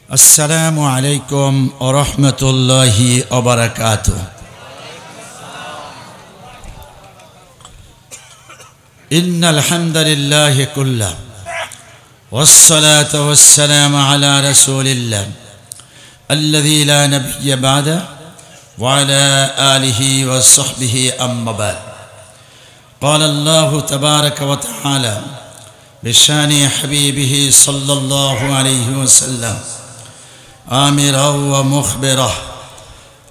السلام عليكم ورحمة الله وبركاته. إن الحمد لله كله والصلاة والسلام على رسول الله الذي لا نبي بعده وعلى آله وصحبه أما بعد. قال الله تبارك وتعالى بشان حبيبه صلى الله عليه وسلم آمرا ومخبرا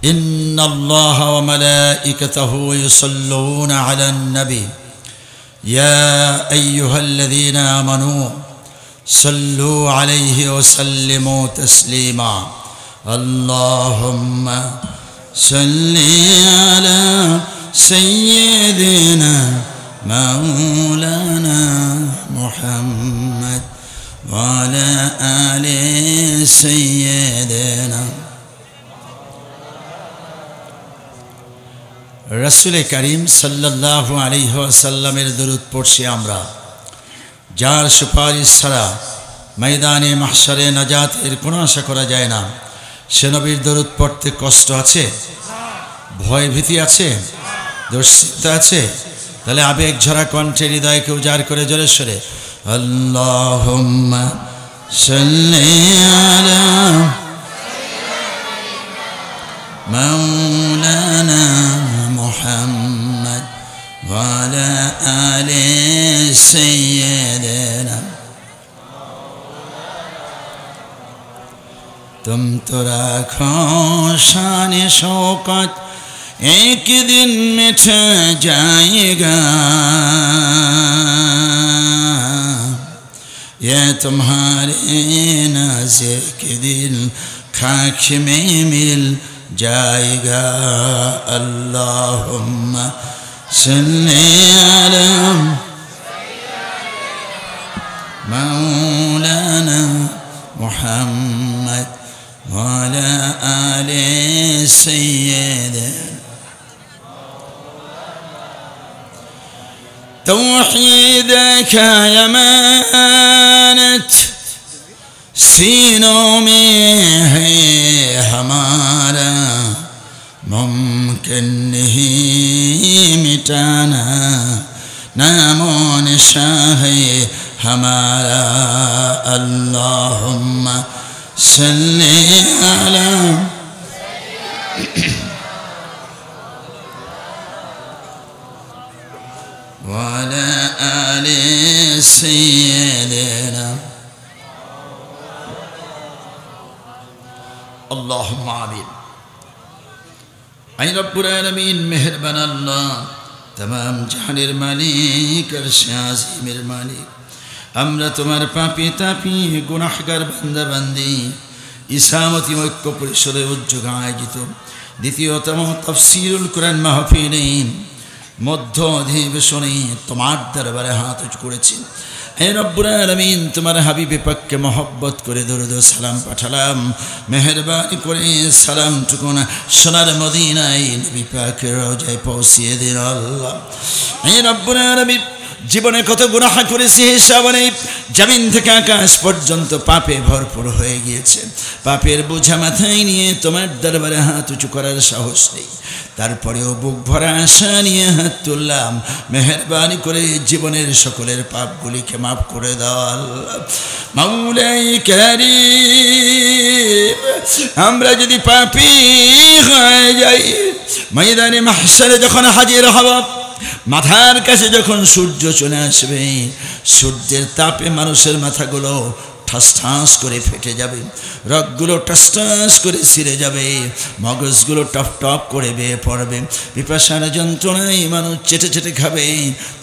إن الله وملائكته يصلون على النبي يا أيها الذين آمنوا صلوا عليه وسلموا تسليما. اللهم صل على سيدنا مولانا محمد وعلى آل سيدنا रसूल करीम सल्लल्लाहु अलैहि वसल्लमेर दरूद पढ़ছি আমরা যার সুপারিশ ছাড়া ময়দানে মাহশারে নাজাতের কোনো আশা করা যায় না। সে নবীর দরুদ পড়তে কষ্ট আছে, ভয় ভীতি আছে, দুশ্চিন্তা আছে? তাহলে আবেগ ঝরা কণ্ঠে হৃদয়কে উজাড় করে জোরে সোরে আল্লাহুম্মা সাল্লি আলা মাওলানা মুহাম্মদ ওয়া আলা আলি সাইয়্যিদিনা। तुम तो राखो शान शौकत एक दिन मिट जाएगा, ये तुम्हारे नाज़ के दिल खाक में मिल जाएगा। अल्लाहुम्मा सल्ली अला मौलाना मुहम्मद وعلى آل سيدنا। توحيدك यमानत सीनों में है हमारा, मुमकिन नहीं मिटाना नामो निशान है हमारा। अल्लाहुम्मा सल्ली अला वअला आलि सय्यिदिना। अल्लाहुम्मा आमीन। ऐ रब्बुल आलमीन मेहरबान अल्लाह, तमाम जहानेर मालिक अर्शे आज़ीमेर मालिक, আমরা তোমার পাপী তাপী গুনাহগার বান্দা বান্দি ইসলামতি ঐক্য পরিষদে উদ্যোগে আয়োজিত দ্বিতীয়তম তাফসীরুল কুরআন মাহফিলে মধ্য অধিবেশনে তোমার দরবারে হাত উঁচু করেছি। হে রব্বুল আলামিন, তোমার হাবিবে পাককে মহব্বত করে দরুদ ও সালাম পাঠালাম। মেহেরবানি করে সালামটুকু সোনার মদিনায় নবী পাকের রওজায় পৌঁছিয়ে দিন আল্লাহ। হে রব্বুল আলামিন, জীবনে কত গুনাহ করেছি হিসাব নেই, জমিন থেকে আকাশ পর্যন্ত পাপে ভরপুর হয়ে গিয়েছে। পাপের বোঝা মাথায় নিয়ে তোমার দরবারে হাত উঁচু করার সাহস নেই, তারপরেও বুক ভরা আশা নিয়ে হাত তুললাম। মেহেরবানি করে জীবনের সকলের পাপগুলিকে মাফ করে দাও আল্লাহ। মাওলাই কারীম, আমরা যদি পাপী হয়ে যাই, ময়দানে মাহশারে যখন হাজির হব, মাথার কাছে যখন সূর্য চলে আসবে, সূর্যের তাপে মানুষের মাথাগুলো ঠাস ঠাস করে ফেটে যাবে, রগগুলো টাস টাস করে ছিঁড়ে যাবে, মগজগুলো টপ টপ করে বেয়ে পড়বে, পিপাসার যন্ত্রণায় মানুষ চেটে চেটে খাবে।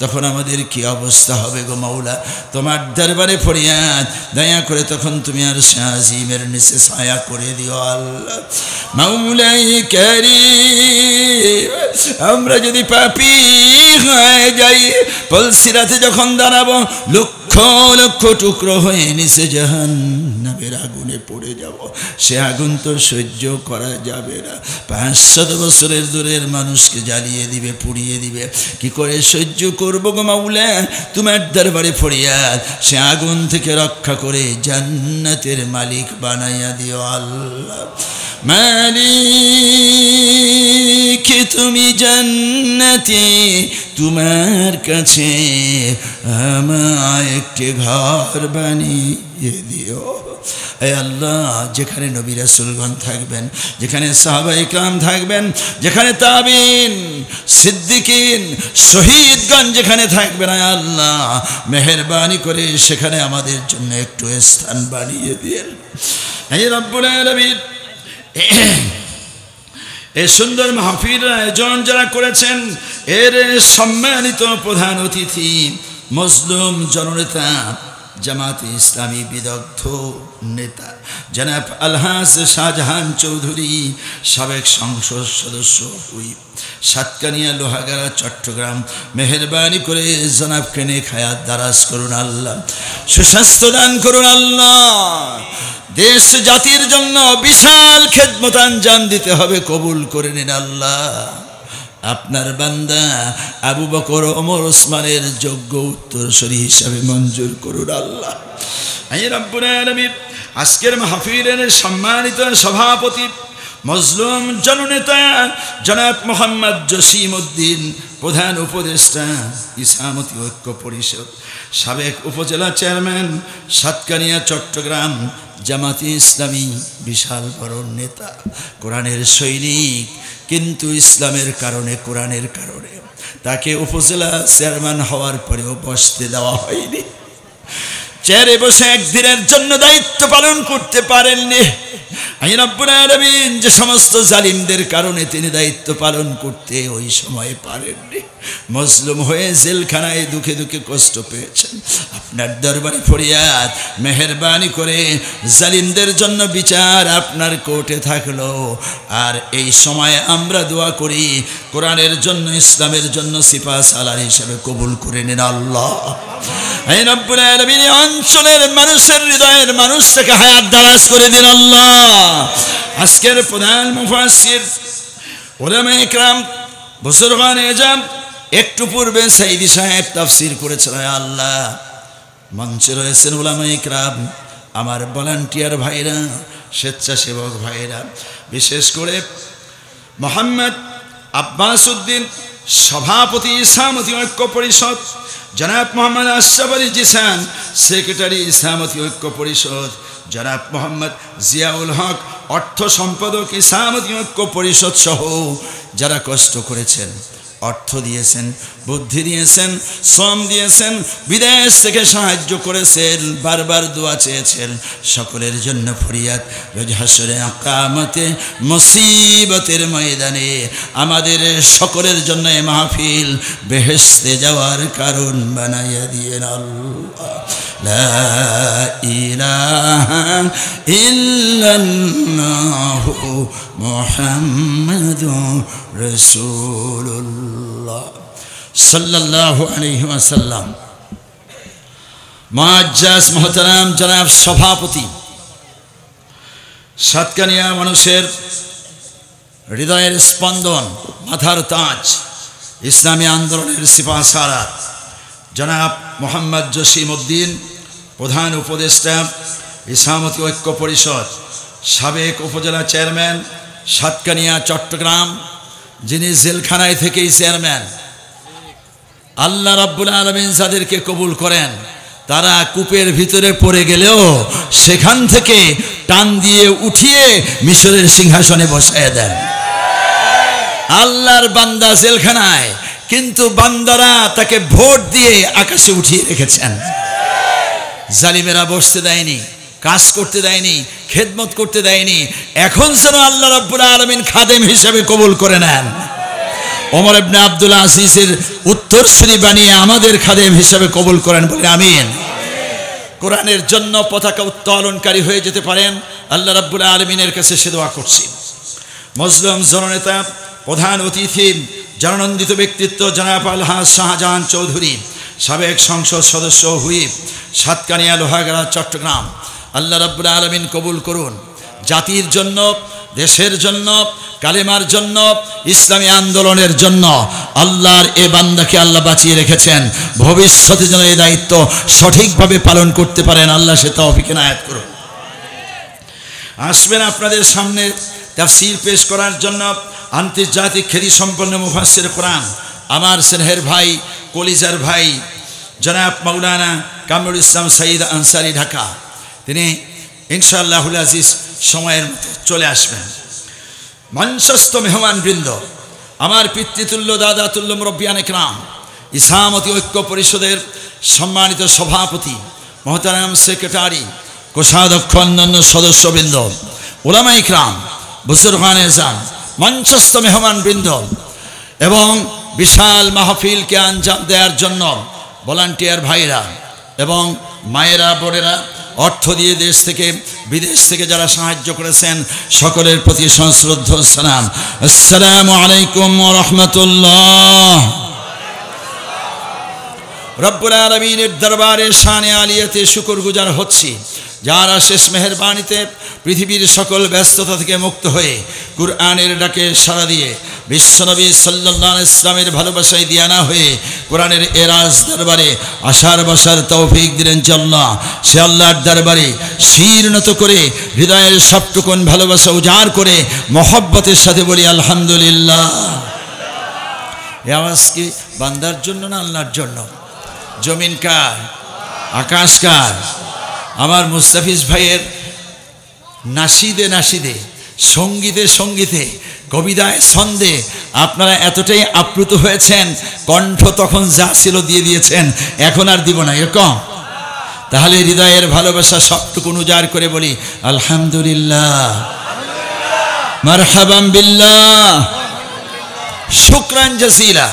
তখন আমাদের কি অবস্থা হবে গো মাওলা? তোমার দরবারে ফরিয়াদ, দয়া করে তখন তুমি আর শাহজিমের নিচে ছায়া করে দিও আল্লাহ। মাওলাই কারীম, আমরা যদি পাপী হয়ে যাই, পলসিরাতে যখন দাঁড়াবো, লক্ষ লক্ষ টুকরো হয়ে নিচে যাব, জাহান্নামের আগুনে পড়ে যাব, সে আগুন তো সহ্য করা যাবে না। 500 বছরের দূরের মানুষকে জ্বালিয়ে দিবে, পুড়িয়ে দিবে, কি করে সহ্য করব গো মাওলা? তোমার দরবারে ফরিয়াদ, সে আগুন থেকে রক্ষা করে জান্নাতের মালিক বানাইয়া দিও আল্লাহ। মালিক তুমি জান্নাতে, তোমার কাছে আমায় একটি ঘর বানিয়ে দিও। এই আল্লাহ, যেখানে নবী রাসূলগণ থাকবেন, যেখানে সাহাবায়ে কেরাম থাকবেন, যেখানে তাবিন, সিদ্দিকিন, শহীদগণ যেখানে থাকবেন, আয় আল্লাহ মেহেরবানি করে সেখানে আমাদের জন্য একটু স্থান বানিয়ে দিন। হে রব্বুল আলামিন, এই সুন্দর মাহফিলের আয়োজন যারা করেছেন, এর সম্মানিত প্রধান অতিথি মজলুম জননেতা, জামাতে ইসলামী বিদগ্ধ নেতা জনাব আলহাজ শাহজাহান চৌধুরী, সাবেক সংসদ সদস্য, হুইপ, সাতকানিয়া, লোহাগাড়া, চট্টগ্রাম, মেহেরবানি করে জনাবকে নেক হায়াত দারাজ করুন আল্লাহ, সুস্বাস্থ্য দান করুন আল্লাহ। দেশ জাতির জন্য বিশাল খেদমত আঞ্জাম দিতে হবে, কবুল করে নিন আল্লাহ। আপনার বান্দা আবু বকর, ওমর, ওসমানের যোগ্য উত্তরসূরি হিসাবে মঞ্জুর করুন আল্লাহ। হে রব্বুল আলামিন, আজকের মাহফিলের সম্মানিত সভাপতি মজলুম জননেতা জনাব মোহাম্মদ জসিম উদ্দিন, প্রধান উপদেষ্টা ইসলামতি ঐক্য পরিষদ, সাবেক উপজেলা চেয়ারম্যান, সাতকানিয়া, চট্টগ্রাম, জামাতে ইসলামী, বিশাল বড় নেতা, কোরআনের সৈনিক, কিন্তু ইসলামের কারণে, কোরআনের কারণে তাকে উপজেলা চেয়ারম্যান হওয়ার পরেও বসতে দেওয়া হয়নি। চেয়ারে বসে একদিনের জন্য দায়িত্ব পালন করতে পারেননি। আল্লাহ রাব্বুল আলামিন যে সমস্ত জালিমদের কারণে তিনি দায়িত্ব পালন করতে ওই সময় পারেননি, মজলুম হয়ে জেলখানায় দুঃখে দুঃখে কষ্ট পেয়েছেন। আপনার দরবারে ফরিয়াদ, মেহেরবানি করে জালিমদের জন্য বিচার আপনার কোর্টে থাকলো। আর এই সময় আমরা দোয়া করি, কোরআনের জন্য, ইসলামের জন্য সিপাহ সালার হিসেবে কবুল করে নিন আল্লাহ। হে রব্বুল আলামিন, অঞ্চলের মানুষের, হৃদয়ের মানুষটাকে হায়াত দারাজ করে দিন আল্লাহ। আজকের প্রধান মুফাসসির উলামায়ে কেরাম, বুজুর্গানে আযম, একটু পূর্বে সাইদি সাহেব তাফসীর করেছেন। আল্লাহ, মঞ্চে রয়েছেন উলামায়ে কেরাম, আমার ভলান্টিয়ার ভাইরা, স্বেচ্ছাসেবক ভাইরা, বিশেষ করে মোহাম্মদ আব্বাস উদ্দিন, সভাপতি ইসলামতি ঐক্য পরিষদ, জনাব মোহাম্মদ আশরাফ আলী জিসান, সেক্রেটারি ইসলামতি ঐক্য পরিষদ, জনাব মোহাম্মদ জিয়াউল হক, অর্থ সম্পাদক ইসলামতি ঐক্য পরিষদ সহ যারা কষ্ট করেছেন, অর্থ দিয়েছেন, বুদ্ধি দিয়েছেন, শ্রম দিয়েছেন, বিদেশ থেকে সাহায্য করেছেন, বারবার দোয়া চেয়েছেন, সকলের জন্য ফরিয়াদ। রোজ হাসরে, কিয়ামতে, মুসিবতের ময়দানে আমাদের সকলের জন্য এই মাহফিল বেহেশতে যাওয়ার কারণ বানাইয়া দিয়েন আল্লাহ। লা ইলাহা ইল্লাল্লাহু মুহাম্মাদুর রাসূলুল্লাহ সাল্লাল্লাহু আলাইহি ওয়াসাল্লাম। মুআজ্জাজ মুহতারাম জনাব সভাপতি, সাতকানিয়া মানুষের হৃদয়ের স্পন্দন, মাথার তাজ, ইসলামী আন্দোলনের সিপাহ সালার জনাব মোহাম্মদ জসিম উদ্দিন, প্রধান উপদেষ্টা ইসলামতি ঐক্য পরিষদ, সাবেক উপজেলা চেয়ারম্যান, সাতকানিয়া, চট্টগ্রাম, যিনি জেলখানায় থেকেই চেয়ারম্যান। আল্লাহ রাব্বুল আলামিন যাদেরকে কবুল করেন, তারা কূপের ভিতরে পড়ে গেলেও সেখান থেকে টান দিয়ে উঠিয়ে মিশরের সিংহাসনে বসায় দেন। আল্লাহর বান্দা জেলখানায়, কিন্তু বান্দারা তাকে ভোট দিয়ে আকাশে উঠিয়ে রেখেছেন। জালিমেরা বসতে দেয়নি, কাজ করতে দেয়নি, খেদমত করতে দেয়নি। এখন যেন আল্লাহ রাব্বুল আলামিন খাদেম হিসেবে কবুল করে নেন। ওমর ইবনে আব্দুল আজিজের উত্তরসূরি বানিয়ে আমাদের খাদেম হিসেবে কবুল করেন, বলে আমিন। কোরআনের জন্য পতাকা উত্তোলনকারী হয়ে যেতে পারেন, আল্লাহ রাব্বুল আলামিনের কাছে সে দোয়া করছি। মজলুম জননেতা, প্রধান অতিথি, জনানন্দিত ব্যক্তিত্ব জনাব আলহাজ শাহজাহান চৌধুরী, সাবেক সংসদ সদস্য হুইপ, সাতকানিয়া, লোহাগাড়া, চট্টগ্রাম। আল্লাহ রাব্বুল আলামিন কবুল করুন। জাতির জন্য, দেশের জন্য, কালেমার জন্য, ইসলামী আন্দোলনের জন্য আল্লাহর এ বান্দাকে আল্লাহ বাঁচিয়ে রেখেছেন। ভবিষ্যতে যেন এই দায়িত্ব সঠিকভাবে পালন করতে পারেন, আল্লাহ সে তৌফিক এনায়েত করুন। আসবেন আপনাদের সামনে তাফসীর পেশ করার জন্য আন্তর্জাতিক খ্যাতিসম্পন্ন মুফাসসির কোরআন, আমার স্নেহের ভাই, কলিজার ভাই জনাব মাওলানা কামরুল ইসলাম সাঈদ আনসারী, ঢাকা। তিনি ইনশাআল্লাহুল আজিজ সময়ের মতো চলে আসবেন। মঞ্চস্থ মেহমানবৃন্দ, আমার পিতৃতুল্য, দাদাতুল্য মুরব্বিয়ান ইকরাম, ইসলামতি ঐক্য পরিষদের সম্মানিত সভাপতি, মহতারাম সেক্রেটারি, কোষাধ্যক্ষ, অন্যান্য সদস্যবৃন্দ, উলামা ইকরাম, বুজুর্গান এজাম, মঞ্চস্থ মেহমানবৃন্দ এবং বিশাল মাহফিলকে আঞ্জাম দেওয়ার জন্য ভলান্টিয়ার ভাইরা এবং মায়েরা, বোনেরা, অর্থ দিয়ে দেশ থেকে বিদেশ থেকে যারা সাহায্য করেছেন, সকলের প্রতি সশ্রদ্ধ সালাম। আসসালামু আলাইকুম ওয়া রাহমাতুল্লাহ। রব্বুল আলামিনের দরবারে শানে আলিয়াতে শুকরগুজার হচ্ছি, যারা শেষ মেহেরবানিতে পৃথিবীর সকল ব্যস্ততা থেকে মুক্ত হয়ে কুরআনের ডাকে সাড়া দিয়ে বিশ্বনবী সাল্লাল্লাহু আলাইহি ইসলামের ভালোবাসায় দিয়ানা হয়ে কোরআনের এরাজ দরবারে আশার বসার তৌফিক দিলেন যে আল্লাহ, সে আল্লাহর দরবারে শির নত করে হৃদয়ের সবটুকুন ভালোবাসা উজাড় করে মহব্বতের সাথে বলি আলহামদুলিল্লাহ। এ আওয়াজ কি বান্দার জন্য না আল্লাহর জন্য? জমিন কার? আকাশ কার? আমার মুস্তাফিজ ভাইয়ের নাশিদে নাশিদে, সঙ্গীতে সঙ্গীতে, কবিতায় ছন্দে আপনারা এতটাই আপ্লুত হয়েছেন, কণ্ঠ তখন যা ছিল দিয়ে দিয়েছেন, এখন আর দিব না, এরকম। তাহলে হৃদয়ের ভালোবাসা সবটুকুন উজাড় করে বলি আলহামদুলিল্লাহ, মারহাবাম বিল্লাহ, শুকরান জাসিলা,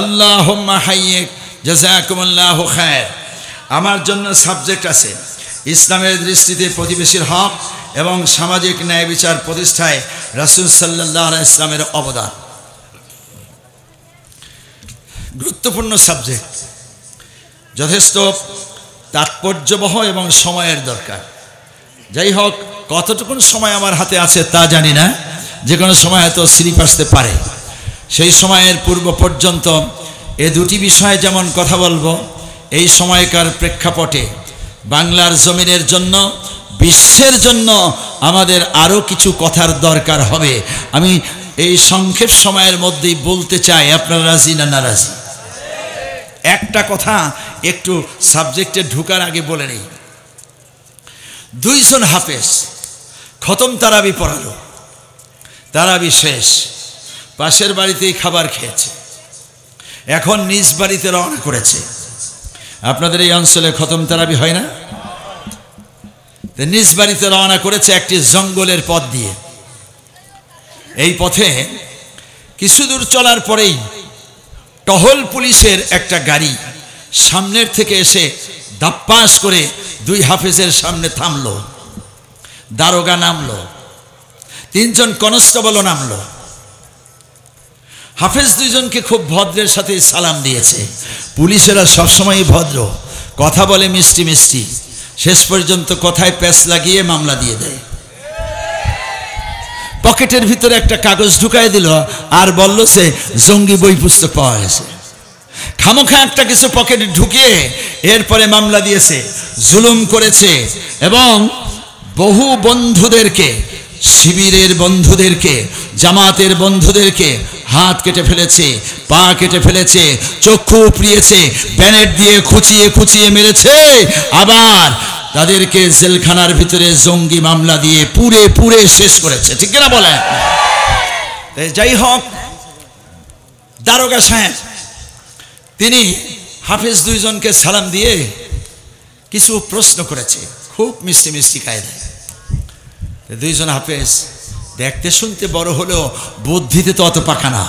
আল্লাহুম্মা হাইয়িক, জাযাকুমুল্লাহু খায়র। আমার জন্য সাবজেক্ট আছে ইসলামের দৃষ্টিতে প্রতিবেশীর হক এবং সামাজিক ন্যায় বিচার প্রতিষ্ঠায় রাসূল সাল্লাল্লাহু আলাইহি ইসলামের অবদান। গুরুত্বপূর্ণ সাবজেক্ট, যথেষ্ট তাৎপর্যবহ এবং সময়ের দরকার। যাই হোক, কতটুকুন সময় আমার হাতে আছে তা জানি না, যে কোনো সময় হয়তো স্লিপ আসতে পারে। সেই সময়ের পূর্ব পর্যন্ত এ দুটি বিষয়ে যেমন কথা বলবো, এই সময়কার প্রেক্ষাপটে বাংলার জমিনের জন্য, বিশ্বের জন্য আমাদের আরও কিছু কথার দরকার হবে। আমি এই সংক্ষেপ সময়ের মধ্যেই বলতে চাই, আপনারা রাজি না নারাজি? একটা কথা একটু সাবজেক্টে ঢুকার আগে বলে নেই। দুইজন হাফেজ খতম তারাবি পড়ালো, তারাবি শেষ, পাশের বাড়িতেই খাবার খেয়েছে, এখন নিজ বাড়িতে রওনা করেছে। আপনাদের এই অঞ্চলে খতম তারাবি হয় না? নিজ বাড়িতে রওনা করেছে একটি জঙ্গলের পথ দিয়ে। এই পথে কিছু দূর চলার পরেই টহল পুলিশের একটা গাড়ি সামনের থেকে এসে দাপ্পাস করে দুই হাফেজের সামনে থামলো। দারোগা নামলো, তিনজন কনস্টেবলও নামলো। হাফেজ দুইজনকে খুব ভদ্রের সাথে সালাম দিয়েছে। পুলিশেরা সবসময় ভদ্র, কথা বলে মিষ্টি মিষ্টি, শেষ পর্যন্ত কথায় প্যাঁচ লাগিয়ে মামলা দিয়ে দেয়। পকেটের ভিতরে একটা কাগজ ঢুকাই দিল আর বলল সে জঙ্গি বই পুস্তক পাওয়া গেছে। খামোখা একটা কিছু পকেটে ঢুকিয়ে এরপরে মামলা দিয়েছে, জুলুম করেছে এবং বহু বন্ধুদেরকে, শিবিরের বন্ধুদেরকে, জামাতের বন্ধুদেরকে হাত কেটে ফেলেছে, পা কেটে ফেলেছে, চক্ষু উপড়িয়েছে, ব্যানেট দিয়ে খুঁচিয়ে খুঁচিয়ে মেরেছে, আবার তাদেরকে জেলখানার ভিতরে জঙ্গি মামলা দিয়ে পুরে পুরে শেষ করেছে। ঠিক কিনা বলেন? যাই হোক, দারোগা সাহেব তিনি হাফেজ দুইজনকে সালাম দিয়ে কিছু প্রশ্ন করেছে, খুব মিষ্টি মিষ্টি কায়দায়। দুইজন হাফেজ দেখতে শুনতে বড় হলেও বুদ্ধিতে তো অত পাকা না,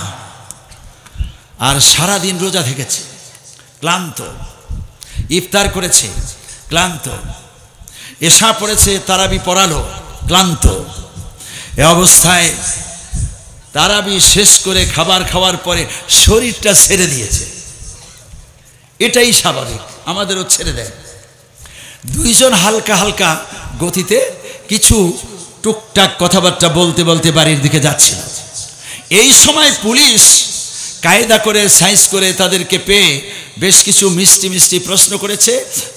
আর সারাদিন রোজা থেকেছে, ক্লান্ত, ইফতার করেছে, ক্লান্ত, এশা পড়েছে, তারাবি পড়ালো, ক্লান্ত। এ অবস্থায় তারাবি শেষ করে খাবার খাওয়ার পরে শরীরটা ছেড়ে দিয়েছে। এটাই স্বাভাবিক, আমাদেরও ছেড়ে দেয়। দুইজন হালকা হালকা গতিতে কিছু টুকটাক কথাবার্তা বলতে বলতে বাড়ির দিকে যাচ্ছিল। এই সময় পুলিশ কায়দা করে সাইজ করে তাদেরকে পেয়ে বেশ কিছু মিষ্টি মিষ্টি প্রশ্ন করেছে,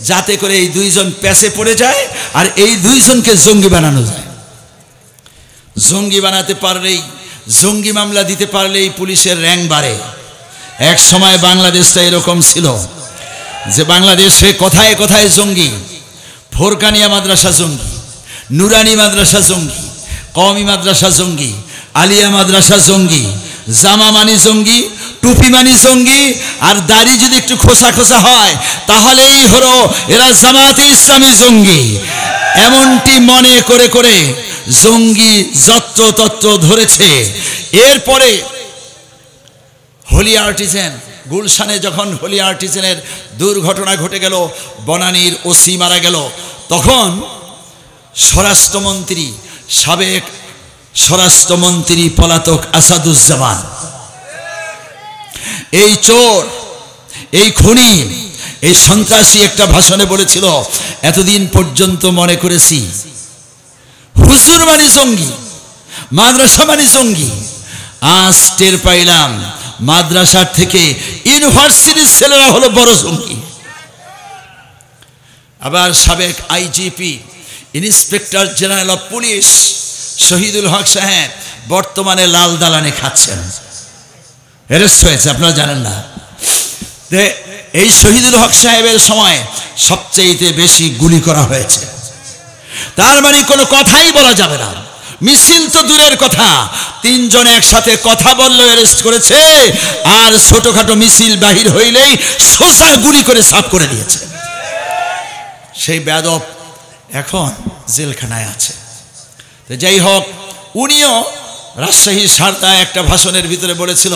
যাতে করে এই দুইজন প্যাচে পড়ে যায় আর এই দুইজনকে জঙ্গি বানানো যায়। জঙ্গি বানাতে পারলেই, জঙ্গি মামলা দিতে পারলেই পুলিশের র্যাঙ্ক বাড়ে। এক সময় বাংলাদেশটা এরকম ছিল যে বাংলাদেশে কথায় কথায় জঙ্গি, ফোরকানিয়া মাদ্রাসা জঙ্গি, নুরানি মাদ্রাসা জঙ্গি, কওমি মাদ্রাসা জঙ্গি, আলিয়া মাদ্রাসা জঙ্গি, জামা মানি জঙ্গি, টুপি মানি জঙ্গি, আর দাড়ি যদি একটু খোসা খোসা হয় তাহলেই হলো এরা জামাতে ইসলামী জঙ্গি। এমনটি মনে করে করে জঙ্গি যত্র তত্র ধরেছে। এরপরে হোলি আর্টিজেন, গুলশানে যখন হোলি আর্টিজেনের দুর্ঘটনা ঘটে গেল, বনানীর ওসি মারা গেল, তখন স্বরাষ্ট্রমন্ত্রী, সাবেক স্বরাষ্ট্রমন্ত্রী পলাতক আসাদুজ্জামান এই চোর, এই খুনি, এই সন্ত্রাসী একটা ভাষণে বলেছিল, এতদিন পর্যন্ত মনে করেছি হুজুর মানে জঙ্গি, মাদ্রাসা মানে জঙ্গি, আজ টের পাইলাম মাদ্রাসার থেকে ইউনিভার্সিটির ছেলেরা হলো বড় জঙ্গি। আবার সাবেক IGP, inspector general of police Shahidul Haque সাহেব বর্তমানে লাল দালানে খাচ্ছেন, অ্যারেস্ট হয়েছে, আপনারা জানেন না। এই শহীদুল হক সাহেবের সময় সবচেয়ে বেশি গুলি করা হয়েছে। তার মানে কোনো কথাই বলা যাবে না, মিছিল তো দূরের কথা, তিনজন একসাথে কথা বললে অ্যারেস্ট করেছে, আর ছোটখাটো মিছিল বাহির হইলেই সোজা গুলি করে সাফ করে দিয়েছে। সেই বেয়াদব এখন জেলখানায় আছে। তো যাই হোক, উনিও রাজশাহী সারদায় একটা ভাষণের ভিতরে বলেছিল,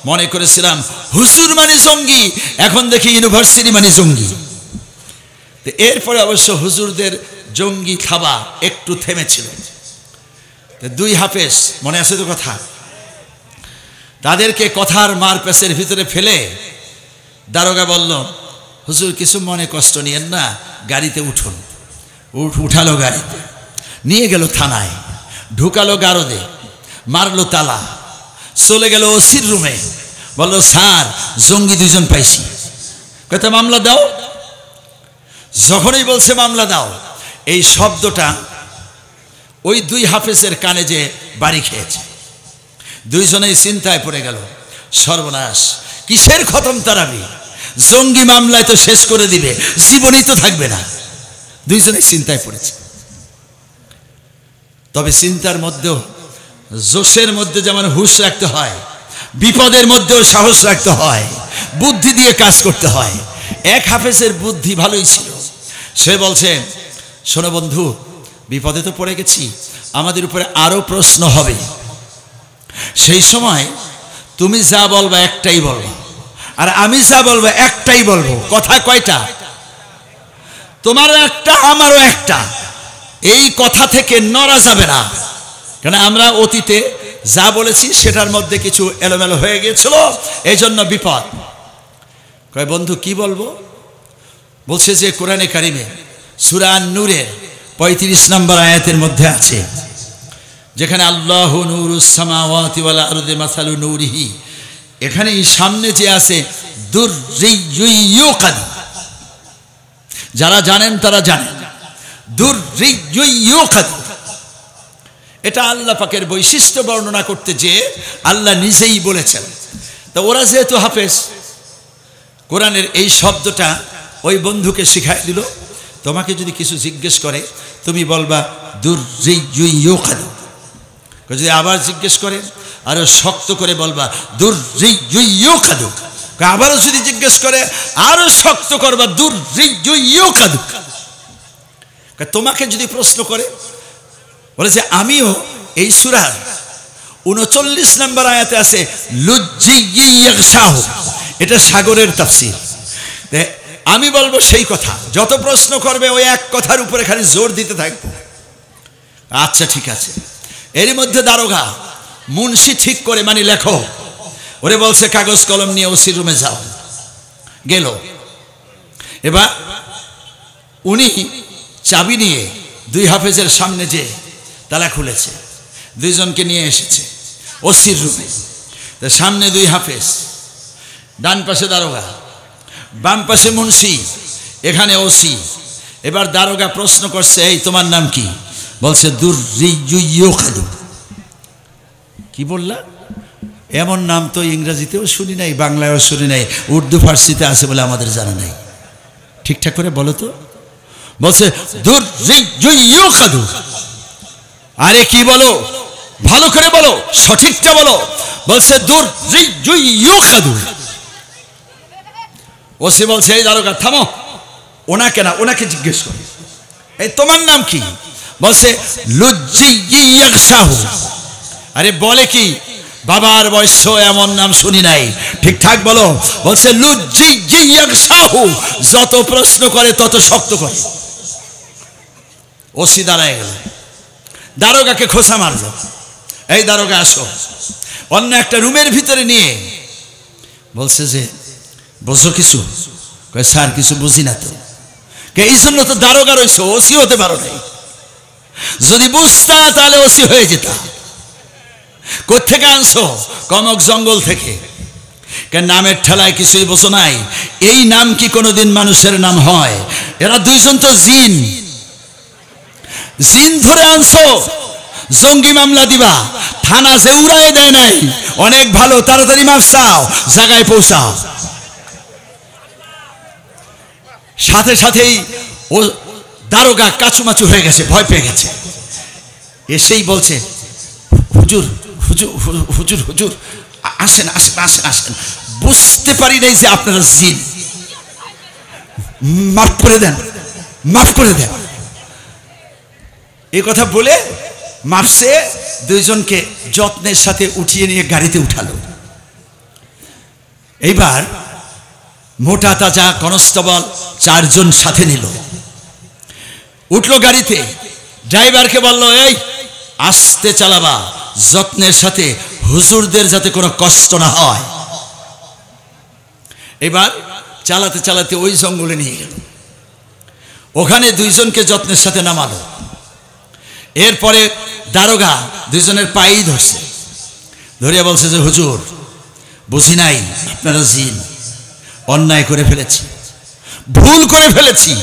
মনে করেছিলাম হুজুর মানে জঙ্গি, এখন দেখি ইউনিভার্সিটি মানে জঙ্গি। তো এরপরে অবশ্য হুজুরদের জঙ্গি খাওয়া একটু থেমেছিল। দুই হাফেজ, মনে আছে তো কথা, তাদেরকে কথার মারপ্যাচের ভিতরে ফেলে দারোগা বলল, হুজুর কিছু মনে কষ্ট নিয়েন না, গাড়িতে উঠুন। উঠালো গাড়িতে, নিয়ে গেল থানায়, ঢুকালো গারদে, মারলো তালা, চলে গেল ওসির রুমে, বলল স্যার জঙ্গি দুইজন পাইছি, কত মামলা দাও। যখনই বলছে মামলা দাও, এই শব্দটা ওই দুই হাফেজের কানে যে বাড়ি খেয়েছে। দুইজনেই চিন্তায় পড়ে গেল, সর্বনাশ, কিসের খতম তারাবি, জঙ্গি মামলায় তো শেষ করে দিবে, জীবনই তো থাকবে না। দুইজনেই চিন্তায় পড়েছে। তবে চিন্তার মধ্যেও, জোশের মধ্যে যেমন হুঁশ রাখতে হয়, বিপদের মধ্যেও সাহস রাখতে হয়, বুদ্ধি দিয়ে কাজ করতে হয়। এক হাফেজের বুদ্ধি ভালোই ছিল, সে বলছে, শোনো বন্ধু, বিপদে তো পড়ে গেছি, আমাদের উপরে আরো প্রশ্ন হবে, সেই সময় তুমি যা বলবা একটাই বলবা, আর আমি যা বলবো একটাই বলবো। কথা কয়টা? তোমারও একটা, আমারও একটা। এই কথা থেকে নড়া যাবে না, কারণ আমরা অতীতে যা বলেছি সেটার মধ্যে কিছু এলোমেলো হয়ে গিয়েছিল, এই জন্য বিপদ। কয় বন্ধু কি বলবো? বলছে যে কোরআনে কারিমে সূরা নূরের 35 নম্বর আয়াতের মধ্যে আছে, যেখানে আল্লাহু নূরুস সামাওয়াতি ওয়াল আরদি মাসালু নূরিহি, এখানে সামনে যে আছে দুররিয়্যুকাদ, যারা জানেন তারা জানেন, দুররিয়্যুকাদ এটা আল্লাহ পাকের বৈশিষ্ট্য বর্ণনা করতে যে আল্লাহ নিজেই বলেছেন। তো ওরা যেহেতু হাফেজ, কোরআনের এই শব্দটা ওই বন্ধুকে শিখাই দিল, তোমাকে যদি কিছু জিজ্ঞেস করে তুমি বলবা দুররিয়্যুকাদ। যদি আবার জিজ্ঞেস করে আরো শক্ত করে বলবা দুররিয়্যুকাদ। আবারও যদি জিজ্ঞেস করে আরো শক্ত করবা দুররিয়্যুকাদ। তোমাকে যদি প্রশ্ন করে, বলে যে আমিও এই সূরার 39 নম্বর আয়াতে আছে লুজ্জিয়্যাগশাহু, এটা সাগরের তাফসীর। আমি বলবো সেই কথা, যত প্রশ্ন করবে ওই এক কথার উপরে খালি জোর দিতে থাকবো। আচ্ছা ঠিক আছে। এর মধ্যে দারোগা মুন্সি ঠিক করে, মানে লেখো, ওরে বলছে কাগজ কলম নিয়ে ওসির রুমে যাও। গেল, এবার উনি চাবি নিয়ে দুই হাফেজের সামনে যে তালা খুলেছে, দুইজনকে নিয়ে এসেছে ওসির রুমে। সামনে দুই হাফেজ, ডান পাশে দারোগা, বাম পাশে মুন্সি, এখানে ওসি। এবার দারোগা প্রশ্ন করছে, এই তোমার নাম কি? বলছে দুর্রিয়ুখাদু। কি বললা? এমন নাম তো ইংরেজিতেও শুনি নাই, বাংলায়ও শুনি নাই, উর্দু ফার্সিতে আছে বলে আমাদের জানা নাই। ঠিকঠাক করে বলো তো। বলছে দুর্রিয়ুখাদু। আরে কি বলো, ভালো করে বলো, সঠিকটা বলো। বলছে দুর্রিয়ুখাদু। ওসি বলছে, এই দারোগা থামো, ওনাকে না, ওনাকে জিজ্ঞেস করো, এই তোমার নাম কি? বলছে লুজ্জিয়াকশাহু। আরে বলে কি, বাবার বয়স এমন নাম শুনি নাই, ঠিকঠাক বলো। বলছে লুজ্জিয়াকশাহু। যত প্রশ্ন করে তত শক্ত করে। ওসি দাঁড়ায় গেল, দারোগাকে খোঁচা মারল, এই দারোগা আসো। অন্য একটা রুমের ভিতরে নিয়ে বলছে যে বুঝো কিছু? স্যার কিছু বুঝি না তো। এই জন্য তো দারোগা রয়েছে, ওসি হতে পারো নাই। যদি বুঝতা তাহলে ওসি হয়ে যেতা। কোত্থেকে আনছো? কমক জঙ্গল থেকে। নামের ঠেলায় কিছুই বোঝো নাই। এই নাম কি কোনোদিন মানুষের নাম হয়? এরা দুইজন তো জিন, জিন ধরে আনছো, জঙ্গি মামলা দিবা, থানা যে উড়াই দেয় নাই। অনেক ভালো, তাড়াতাড়ি মাফ চাও, জায়গায় পৌঁছাও। সাথে সাথেই ও দারোগা কাচুমাচু হয়ে গেছে, ভয় পেয়ে গেছে। এসেই বলছে, হুজুর হুজুর হুজুর হুজুর আসেন আসেন আসেন আসেন, বুঝতে পারি নাই যে আপনারা জিন, মাফ করে দেন, মাফ করে দেন। এই কথা বলে মারছে, দুইজনকে যত্নের সাথে উঠিয়ে নিয়ে গাড়িতে উঠালো। এইবার মোটা তাজা কনস্টেবল 4 জন সাথে নিল, উঠলো গাড়িতে। ড্রাইভারকে বলল, এই আস্তে চালাবা, যত্নের সাথে, হুজুরদের যাতে কোনো কষ্ট না হয়। এবার চালাতে চালাতে ওই জঙ্গলে নিয়ে গেল, ওখানে দুইজনকে যত্নের সাথে নামালো। এরপরে দারোগা দুইজনের পায়েই ধরছে, ধরিয়া বলছে যে হুজুর বুঝি নাই আপনারা জিন, অন্যায় করে ফেলেছি, ভুল করে ফেলেছি।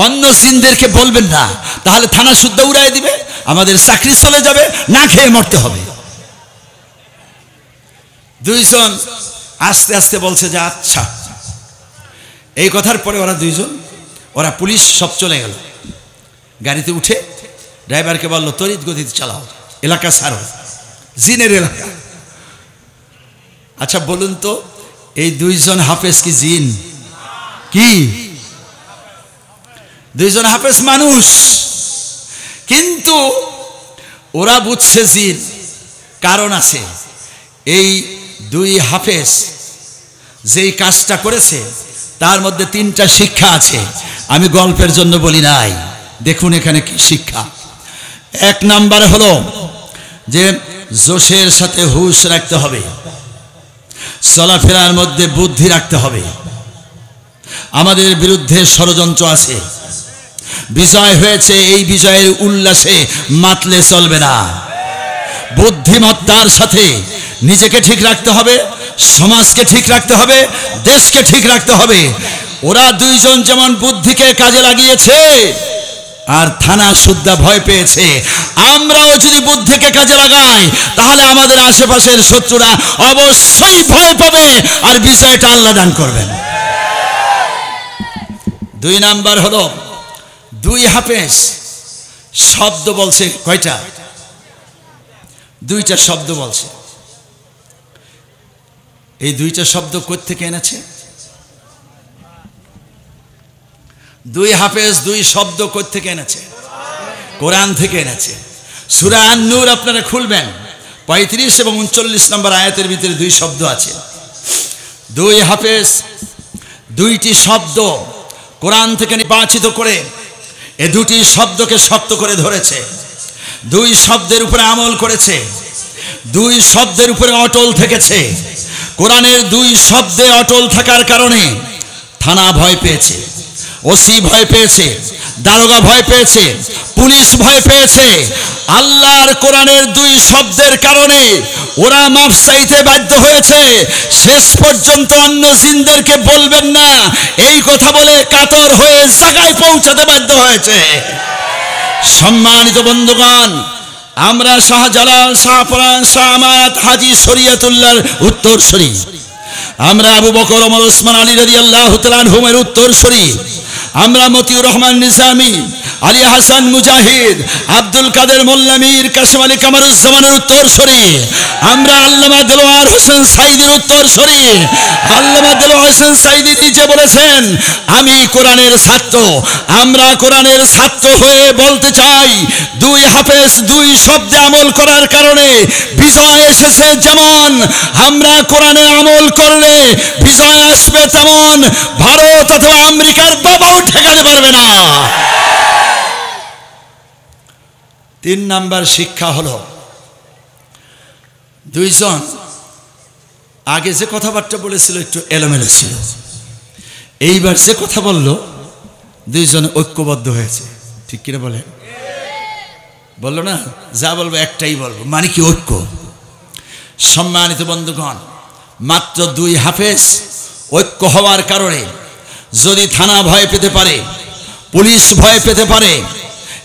অন্য জিনদেরকে বলবেন না, তাহলে থানা শুদ্ধ উড়াই দিবে, আমাদের চাকরি চলে যাবে, না খেয়ে মরতে হবে। দুইজন আস্তে আস্তে বলছে যে আচ্ছা। এই কথার পরে ওরা দুইজন, ওরা পুলিশ সব চলে গেল। গাড়িতে উঠে ড্রাইভারকে বলল, তড়িৎ গতিতে চালাও, এলাকা ছাড়ো, জিনের এলাকা। আচ্ছা বলুন তো, এই দুইজন হাফেজ কি জিন? কি দুইজন হাফেজ মানুষ, কিন্তু ওরা বুঝছে জিন। কারণ আছে, এই দুই হাফেজ যেই কাজটা করেছে তার মধ্যে 3টা শিক্ষা আছে। আমি গল্পের জন্য বলি নাই, দেখুন এখানে কি শিক্ষা। 1 নাম্বার হলো যে জোশের সাথে হুঁশ রাখতে হবে, চলাফেরার মধ্যে বুদ্ধি রাখতে হবে। আমাদের বিরুদ্ধে ষড়যন্ত্র আছে, বিজয় হয়েছে, এই বিজয়ের উল্লাসে মাতলে চলবে না। বুদ্ধিমত্তার সাথে নিজেকে ঠিক রাখতে হবে, সমাজকে ঠিক রাখতে হবে, দেশকে ঠিক রাখতে হবে। ওরা দুইজন যেমন বুদ্ধিকে কাজে লাগিয়েছে আর থানা শুদ্ধা ভয় পেয়েছে, আমরাও যদি বুদ্ধিকে কাজে লাগাই তাহলে আমাদের আশেপাশের শত্রুরা অবশ্যই ভয় পাবে আর বিজয়টা আল্লাহ দান করবেন। 2 নাম্বার হলো, 2 হাফেজ শব্দ বলছে কয়টা? 2টা শব্দ বলছে। এই 2টা শব্দ কোথা থেকে এনেছে? 2 হাফেজ 2 শব্দ কোথা থেকে এনেছে? কোরআন থেকে এনেছে। সূরা আন-নূর আপনারা খুলবেন, 35 এবং 39 নম্বর আয়াতের ভিতরে 2 শব্দ আছে। 2 হাফেজ 2টি শব্দ কোরআন থেকে নির্বাচিত করে এই 2টি শব্দকে শক্ত করে ধরেছে, 2 শব্দের উপরে আমল করেছে, 2 শব্দের উপরে অটল থেকেছে। কোরআনের 2 শব্দে অটল থাকার কারণে থানা ভয় পেয়েছে, ওসি ভয় পেয়েছে, দারোগা ভয় পেয়েছে, পুলিশ ভয় পেয়েছে। আল্লাহর কোরআনের দুই শব্দের কারণে ওরা মাফ চাইতে বাধ্য হয়েছে। শেষ পর্যন্ত অন্য জিনদেরকে বলবেন না এই কথা বলে কাতর হয়ে জায়গায় পৌঁছাতে বাধ্য হয়েছে। সম্মানিত বন্ধুগণ, আমরা শাহজালাল, শাহপরান, শাহ আমাত, হাজী শরিয়তুল্লাহর উত্তরসূরি। আমরা আবু বকর, ওমর, ওসমান, আলী রাদিয়াল্লাহু তাআলা আনহুমের উত্তরসূরি। আমরা মতিউর রহমান নিজামী, আলী হাসান মুজাহিদ, আব্দুল কাদের মোল্লা, মীর কাসেম আলী কামারুজ্জামানের উত্তরসূরি। আমরা আল্লামা দেলোয়ার হোসেন সাঈদীর উত্তরসূরি। আল্লামা দেলোয়ার হোসেন সাঈদী নিজে বলেছেন, আমি কোরআনের ছাত্র। আমরা কোরআনের ছাত্র হয়ে বলতে চাই, দুই হাফেজ দুই শব্দে আমল করার কারণে বিজয় এসেছে। যেমন আমরা কোরআনে আমল করলে বিজয় আসবে, তেমন ভারত অথবা আমেরিকার বাবাও ঠেকাতে পারবে না। 3 নাম্বার শিক্ষা হলো, দুইজন আগে যে কথাবার্তা বলেছিল একটু এলোমেলো ছিল, এইবার যে কথা বলল দুইজন ঐক্যবদ্ধ হয়েছে। ঠিক কিনা বলে? বললো না, যা বলবো একটাই বলবো, মানে কি ঐক্য। সম্মানিত বন্ধুগণ, মাত্র 2 হাফেজ ঐক্য হওয়ার কারণে যদি থানা ভয় পেতে পারে, পুলিশ ভয় পেতে পারে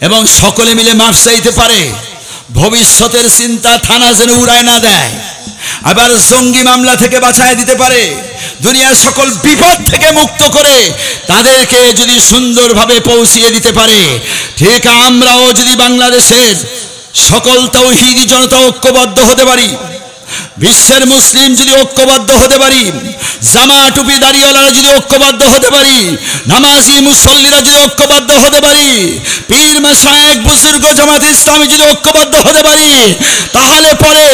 এবং সকলে মিলে মাফ চাইতে পারে, ভবিষ্যতের চিন্তা থানা যেন উড়ায় না দেয়, আবার জঙ্গি মামলা থেকে বাঁচায় দিতে পারে, দুনিয়ার সকল বিপদ থেকে মুক্ত করে তাদেরকে যদি সুন্দরভাবে পৌঁছিয়ে দিতে পারে, ঠিক আমরাও যদি বাংলাদেশের সকল তাওহীদি জনতা ঐক্যবদ্ধ হতে পারি, বিশ্বের মুসলিম যদি ঐক্যবদ্ধ হতে পারি, জামা টুপি দাড়িওয়ালারা যদি ঐক্যবদ্ধ হতে পারি, নামাজি মুসল্লিরা যদি ঐক্যবদ্ধ হতে পারি, পীর মাশায়েখ বুজুর্গ জামাত ইসলামী যদি ঐক্যবদ্ধ হতে পারি, তাহলে পরে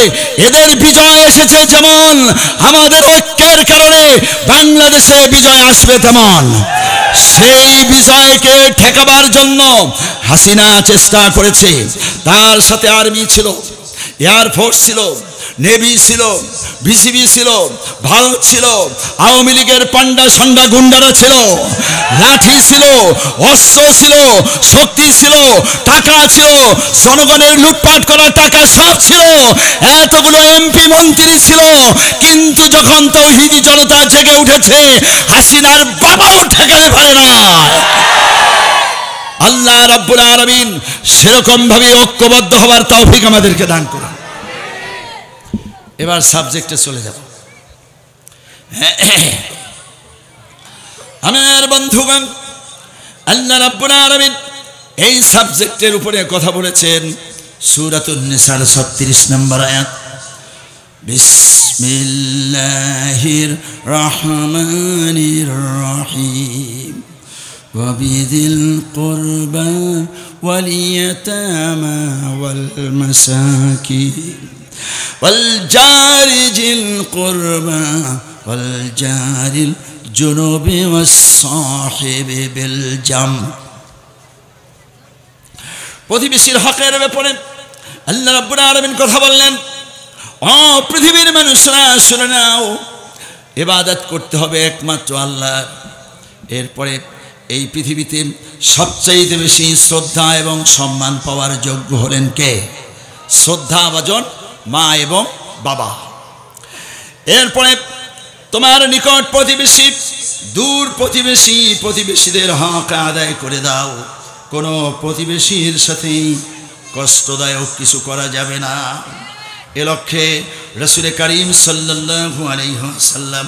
এদের বিজয় এসেছে যেমন, আমাদের ঐক্যের কারণে বাংলাদেশে বিজয় আসবে তেমন। সেই বিজয়কে ঠেকাবার জন্য হাসিনা চেষ্টা করেছে। তার সাথে আর্মি ছিল, এয়ারফোর্স ছিল, নেভি ছিল, বিসিবি ছিল, ভারত ছিল, আওয়ামী লীগের পান্ডা সন্ডা গুন্ডারা ছিল, লাঠি ছিল, অস্ত্র ছিল, শক্তি ছিল, টাকা ছিল, জনগণের লুটপাট করা টাকা সব ছিল, এতগুলো এমপি মন্ত্রী ছিল। কিন্তু যখন তাওহীদি জনতা জেগে উঠেছে, হাসিনার বাবাও ঠেকাতে পারে না। আল্লাহ রাব্বুল আলামিন সেরকম ভাবে ঐক্যবদ্ধ হওয়ার তৌফিক আমাদেরকে দান করুন। এবার সাবজেক্টে চলে যাব। আমার বন্ধুগণ, আল্লাহ রাব্বুল আলামিন এই সাবজেক্টের উপরে কথা বলেছেন সূরাতুন নিসার 36 নম্বর আয়াত। বিসমিল্লাহির রহমানির রহিম ওয়া বিযিল কুরবা ওয়াল ইয়াতামা ওয়াল মাসাকিন والجار ذي القربى والجار الجنوب والصاحب بالجنب। প্রতিবেশীর হকের ব্যাপারে আল্লাহ রাব্বুল আলামিন কথা বললেন, ও পৃথিবীর মানুষরা শুনে নাও, ইবাদত করতে হবে একমাত্র আল্লাহ। এরপরে এই পৃথিবীতে সবচাইতে বেশি শ্রদ্ধা এবং সম্মান পাওয়ার যোগ্য হলেন কে? শ্রদ্ধাভাজন মা এবং বাবা। এরপরে তোমার নিকট প্রতিবেশী, দূর প্রতিবেশী, প্রতিবেশীদের হক আদায় করে দাও। কোনো প্রতিবেশীর সাথে কষ্টদায়ক কিছু করা যাবে না। এ লক্ষ্যে রাসূল করিম সাল্লাল্লাহু আলাইহি ওয়াসাল্লাম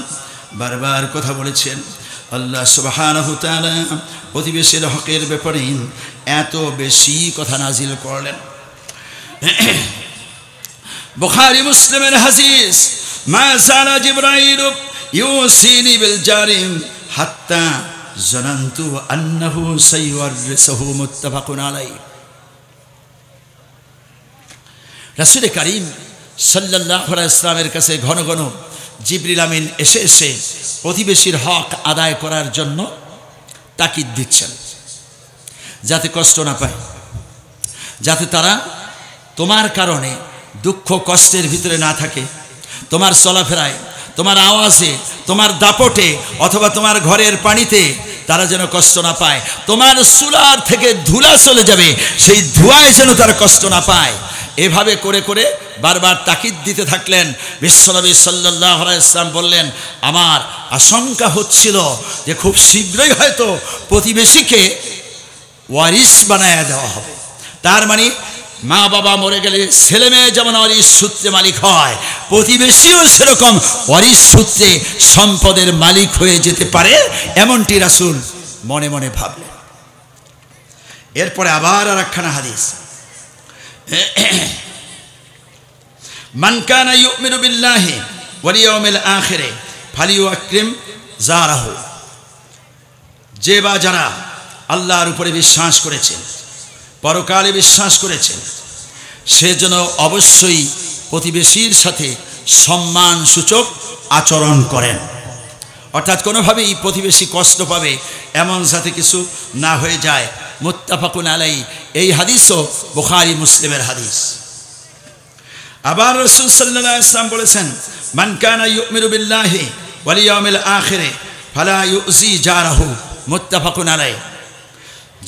বারবার কথা বলেছেন। আল্লাহ সুবহানাহু ওয়া তাআলা প্রতিবেশীর হকের ব্যাপারে এত বেশি কথা নাজিল করলেন। বুখারী মুসলিমের হাদিস, মা জালা জিবরাইল ইউসিনি বিল জারি হাত্তা জানান্তু আন্নাহু সাইওয়ারিসুহু, মুত্তাফাকুন আলাইহি। রাসূল করিম সাল্লাল্লাহু আলাইহি ওয়াসাল্লামের কাছে ঘন ঘন জিবরিল আমিন এসে এসে প্রতিবেশীর হক আদায় করার জন্য তাকিদ দিচ্ছেন, যাতে কষ্ট না পায়, যাতে তারা তোমার কারণে দুঃখ কষ্টের ভিতরে না থাকে, তোমার চলাফেরায়, তোমার আওয়াজে, তোমার দাপটে অথবা তোমার ঘরের পানিতে তারা যেন কষ্ট না পায়। তোমার চুলার থেকে ধুলা চলে যাবে, সেই ধোঁয়ায় যেন তারা কষ্ট না পায়। এভাবে করে করে বারবার তাকিদ দিতে থাকলেন। বিশ্বনবী সাল্লাল্লাহু আলাইহি ওয়াসাল্লাম বললেন, আমার আশঙ্কা হচ্ছিল যে খুব শীঘ্রই হয়তো প্রতিবেশীকে ওয়ারিস বানায় দেওয়া হবে। তার মানে মা বাবা মরে গেলে ছেলে মেয়ে যেমন ওয়ারিস সূত্রে মালিক হয়, প্রতিবেশীও সেরকম ওয়ারিস সূত্রে সম্পদের মালিক হয়ে যেতে পারে, এমনটি রাসূল মনে মনে ভাবলেন। এরপরে আবার আর একখানা হাদিস, মান কানা ইউমিনু বিল্লাহি ওয়াল ইয়াউমিল আখিরে ফালিয়ুকরিম জারাহু। যে বা যারা আল্লাহর উপরে বিশ্বাস করেছেন, পরকালে বিশ্বাস করেছেন, সে যেন অবশ্যই প্রতিবেশীর সাথে সম্মানসূচক আচরণ করেন। অর্থাৎ কোনোভাবেই প্রতিবেশী কষ্ট পাবে এমন যাতে কিছু না হয়ে যায়। মুত্তাফাকুন আলাইহি। এই হাদিসও বুখারী মুসলিমের হাদিস। আবার রাসূল সাল্লাল্লাহু আলাইহি ওয়াসাল্লাম বলেছেন, মান কানা ইউমিনু বিল্লাহি ওয়াল ইয়াউমিল আখিরে ফালা ইউজি জারাহু। মুত্তাফাকুন আলাইহি।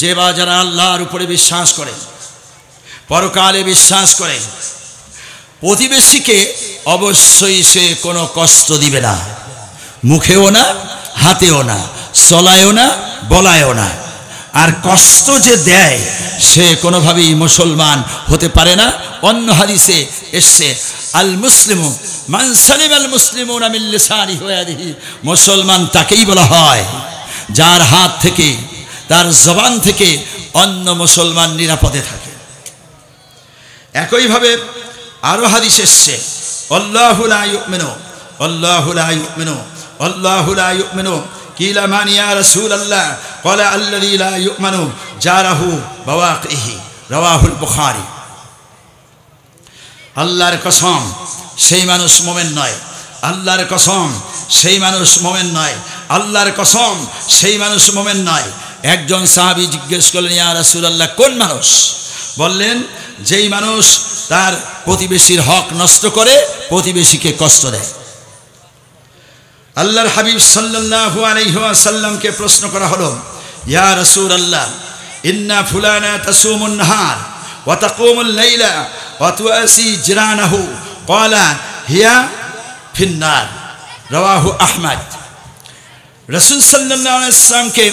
যে বা যারা আল্লাহর উপরে বিশ্বাস করে, পরকালে বিশ্বাস করে, প্রতিবেশীকে অবশ্যই সে কোনো কষ্ট দিবে না, মুখেও না, হাতেও না, চলায়ও না, বলায়ও না। আর কষ্ট যে দেয় সে কোনোভাবেই মুসলমান হতে পারে না। অন্য হাদিসে এসছে, আল মুসলিমু মান সালিম আল মুসলিমুনা মিন লিসানিহি ওয়া ইয়াদিহি। মুসলমান তাকেই বলা হয় যার হাত থেকে, তার জবান থেকে অন্য মুসলমান নিরাপদে থাকে। একইভাবে আরো হাদিস এসছে, আল্লাহু লা ইউমিনু, আল্লাহু লা ইউমিনু, আল্লাহু লা ইউমিনু। কিলা মান ইয়া রাসূলুল্লাহ? ক্বালা আল্লাযী লা ইউমিনু জারাহু বাওয়াকিহি। রাওয়াহুল বুখারী। আল্লাহর কসম, সেই মানুষ মুমিন নয়। আল্লাহর কসম, সেই মানুষ মুমিন নয়। আল্লাহর কসম, সেই মানুষ মুমিন নয়। একজন সাহাবী জিজ্ঞেস করলেন, ইয়া রাসূলুল্লাহ, কোন মানুষ? বললেন, যেই মানুষ তার প্রতিবেশীর হক নষ্ট করে, প্রতিবেশীকে কষ্ট দেয়। আল্লাহর হাবিব সাল্লাল্লাহু আলাইহি ওয়াসাল্লামকে প্রশ্ন করা হলো, ইয়া রাসূলুল্লাহ, ইন্না ফুলানা তাসুমুন নাহার ওয়া তাকুমুল লাইলা ওয়া তুআসি জিরানাহু ক্বালা হিয়া ফিন্নার। রাওয়াহু আহমদ। রাসূল সাল্লাল্লাহু আলাইহি ওয়াসাল্লামকে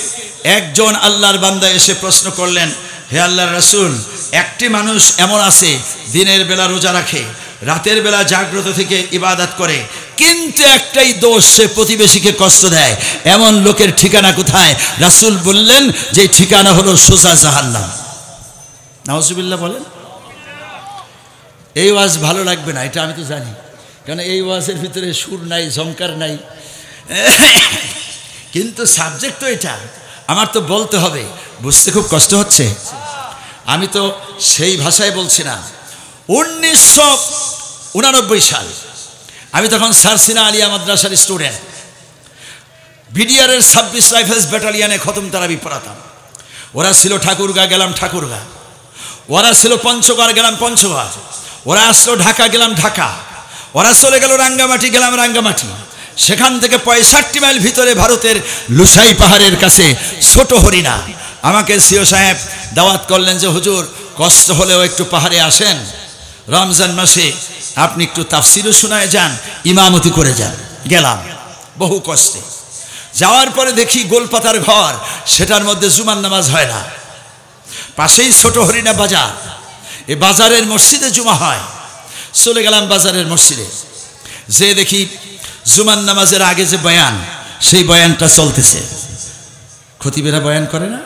একজন আল্লাহর বান্দা এসে প্রশ্ন করলেন, হে আল্লাহর রাসূল, একটি মানুষ এমন আছে দিনের বেলা রোজা রাখে, রাতের বেলা জাগ্রত থেকে ইবাদত করে, কিন্তু একটাই দোষ, সে প্রতিবেশীকে কষ্ট দেয়। এমন লোকের ঠিকানা কোথায়? রাসূল বললেন যে ঠিকানা হলো সোজা জাহান্নাম। নাউজুবিল্লাহ বলেন। এই ওয়াজ ভালো লাগবে না, এটা আমি তো জানি, কারণ এই ওয়াজের ভিতরে সুর নাই, ঝংকার নাই, কিন্তু সাবজেক্ট তো এটা, আমার তো বলতে হবে। বুঝতে খুব কষ্ট হচ্ছে। আমি তো সেই ভাষায় বলছি না। 1989 সাল, আমি তখন সারসিনা আলিয়া মাদ্রাসার স্টুডেন্ট। বিডিআরের 26 রাইফেলস ব্যাটালিয়নে খতম তারাবি পড়াতাম। ওরা ছিল ঠাকুরগা, গেলাম ঠাকুরগা। ওরা ছিল পঞ্চগড়, গেলাম পঞ্চগড়। ওরা আসলো ঢাকা, গেলাম ঢাকা। ওরা চলে গেল রাঙ্গামাটি, গেলাম রাঙ্গামাটি। সেখান থেকে 65 মাইল ভিতরে ভারতের লুসাই পাহাড়ের কাছে ছোট হরিণা। আমাকে সিও সাহেব দাওয়াত করলেন যে হুজুর, কষ্ট হলেও একটু পাহাড়ে আসেন, রমজান মাসে আপনি একটু তাফসিরও শোনায় যান, ইমামতি করে যান। গেলাম বহু কষ্টে। যাওয়ার পরে দেখি গোলপাতার ঘর, সেটার মধ্যে জুমার নামাজ হয় না। পাশেই ছোট হরিণা বাজার, এই বাজারের মসজিদে জুমা হয়। চলে গেলাম বাজারের মসজিদে, যে দেখি জুমার নামাজের আগে যে বয়ান, সেই বয়ানটা চলতেছে। খতিবেরা বয়ান করে না,